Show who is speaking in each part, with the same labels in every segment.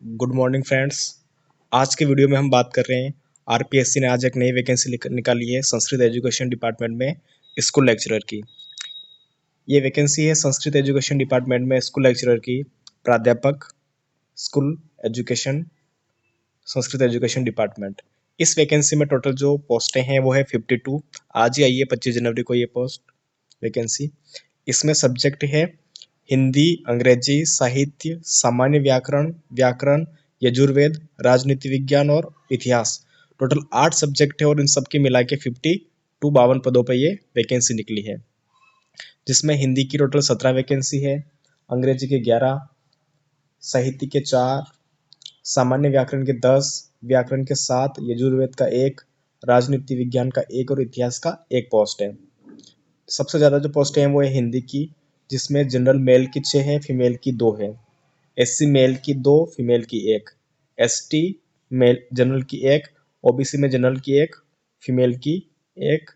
Speaker 1: Good morning friends. आज के video में हम बात कर रहे हैं आरपीएससी ने आज एक नई वैकेंसी निकाली है संस्कृत एजुकेशन डिपार्टमेंट में स्कूल लेक्चरर की। ये वैकेंसी है संस्कृत एजुकेशन डिपार्टमेंट में स्कूल लेक्चरर की, प्राध्यापक school education, Sanskrit education department. इस वैकेंसी में टोटल जो पोस्टें हैं वो है 52। आज ही आई है 25 जनवरी को ये पोस्ट वैकेंसी। इसमें सब्जेक्ट है हिंदी, अंग्रेजी, साहित्य, सामान्य व्याकरण, यजुर्वेद, राजनीति विज्ञान और इतिहास। टोटल 8 सब्जेक्ट है और इन सबके मिला के 52 पदों पर ये वैकेंसी निकली है, जिसमें हिंदी की टोटल 17 वैकेंसी है, अंग्रेजी के 11, साहित्य के 4, सामान्य व्याकरण के 10, व्याकरण के 7, यजुर्वेद का 1, राजनीति विज्ञान का 1 और इतिहास का 1 पोस्ट है। सबसे ज़्यादा जो पोस्टें हैं वो है हिंदी की, जिसमें जनरल मेल की 6 है, फीमेल की 2 है, एससी मेल की 2, फीमेल की 1, एसटी मेल जनरल की 1, ओबीसी में जनरल की 1, फीमेल की 1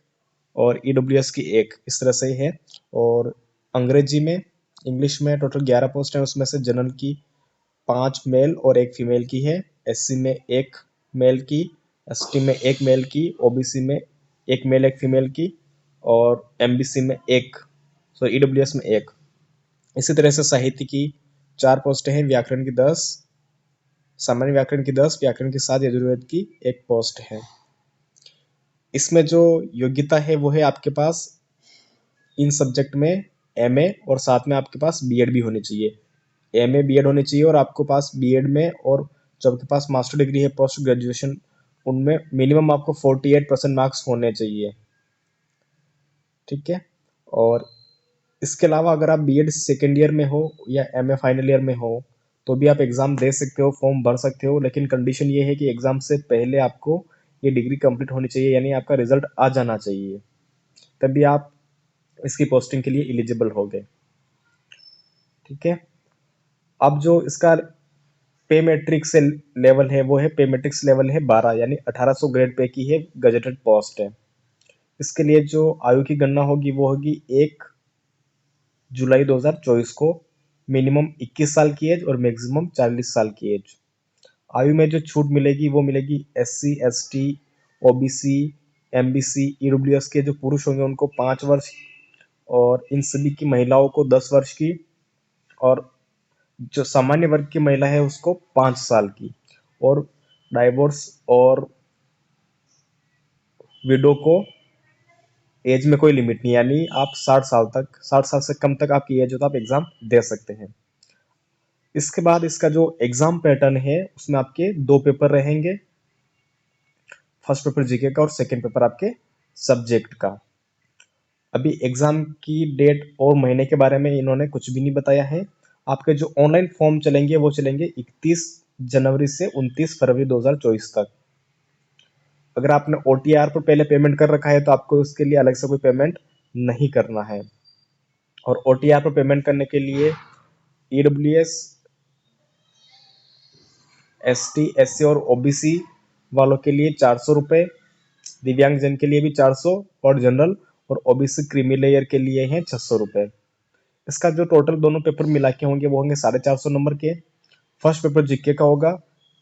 Speaker 1: और ईडब्ल्यूएस की 1, इस तरह से है। और अंग्रेजी में इंग्लिश में टोटल 11 पोस्ट हैं, उसमें से जनरल की 5 मेल और 1 फीमेल की है, एससी में 1 मेल की, एसटी में 1 मेल की, ओबीसी में 1 मेल 1 फीमेल की और एमबीसी में 1, सॉरी ईडब्ल्यूएस में 1। इसी तरह से साहित्य की 4 पोस्टें हैं, व्याकरण की 10, सामान्य व्याकरण की 10, व्याकरण के 7, यजुर्वेद की 1 पोस्ट है। इसमें जो योग्यता है वो है आपके पास इन सब्जेक्ट में एमए और साथ में आपके पास बीएड भी होनी चाहिए। एमए बीएड होनी चाहिए और आपको पास बीएड में और जो आपके पास मास्टर डिग्री है पोस्ट ग्रेजुएशन, उनमें मिनिमम आपको 48% मार्क्स होने चाहिए, ठीक है। और इसके अलावा अगर आप बीएड सेकेंड ईयर में हो या एमए फाइनल ईयर में हो तो भी आप एग्ज़ाम दे सकते हो, फॉर्म भर सकते हो, लेकिन कंडीशन ये है कि एग्ज़ाम से पहले आपको ये डिग्री कंप्लीट होनी चाहिए, यानी आपका रिजल्ट आ जाना चाहिए, तभी आप इसकी पोस्टिंग के लिए एलिजिबल होगे, ठीक है। अब जो इसका पे मैट्रिक्स लेवल है वो है पे मैट्रिक्स लेवल है 12, यानी 1800 ग्रेड पे की है, गजेटेड पोस्ट है। इसके लिए जो आयु की गणना होगी वो होगी 1 जुलाई 2024 को, मिनिमम 21 साल की एज और मैक्सिमम 40 साल की एज। आयु में जो छूट मिलेगी वो मिलेगी SC, ST, OBC, MBC, EWS के जो पुरुष होंगे उनको 5 वर्ष और इन सभी की महिलाओं को 10 वर्ष की, और जो सामान्य वर्ग की महिला है उसको 5 साल की, और डाइवोर्स और विडो को एज में कोई लिमिट नहीं, यानी आप 60 साल से कम तक आपकी एज हो तो आप एग्जाम दे सकते हैं। इसके बाद इसका जो एग्जाम पैटर्न है उसमें आपके 2 पेपर रहेंगे, फर्स्ट पेपर जीके का और सेकंड पेपर आपके सब्जेक्ट का। अभी एग्जाम की डेट और महीने के बारे में इन्होंने कुछ भी नहीं बताया है। आपके जो ऑनलाइन फॉर्म चलेंगे वो चलेंगे 31 जनवरी से 29 फरवरी 2024 तक। अगर आपने ओटीआर पर पहले पेमेंट कर रखा है तो आपको उसके लिए अलग से कोई पेमेंट नहीं करना है। और ओटीआर पर पेमेंट करने के लिए ईडब्ल्यूएस, एसटी, एससी और ओबीसी वालों के लिए 400 रुपये, दिव्यांगजन के लिए भी 400 और जनरल और ओबीसी क्रीमी लेयर के लिए हैं 600 रुपये। इसका जो टोटल दोनों पेपर मिला के होंगे वो होंगे 450 नंबर के। फर्स्ट पेपर जीके का होगा,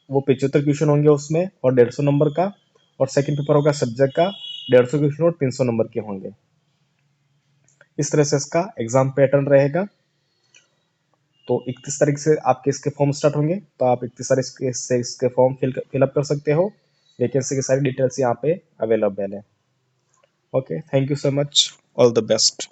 Speaker 1: वो 75 क्वेश्चन होंगे उसमें और 150 नंबर का, और सेकंड पेपर होगा सब्जेक्ट का, 150 क्वेश्चन और 300 नंबर के होंगे। इस तरह से इसका एग्जाम पैटर्न रहेगा। तो 31 तारीख से आपके इसके फॉर्म स्टार्ट होंगे, तो आप 31 तारीख से इसके फॉर्म फिलअप कर सकते हो। वैकेंसी की सारी डिटेल्स यहाँ पे अवेलेबल है। Okay, thank you so much, all the best.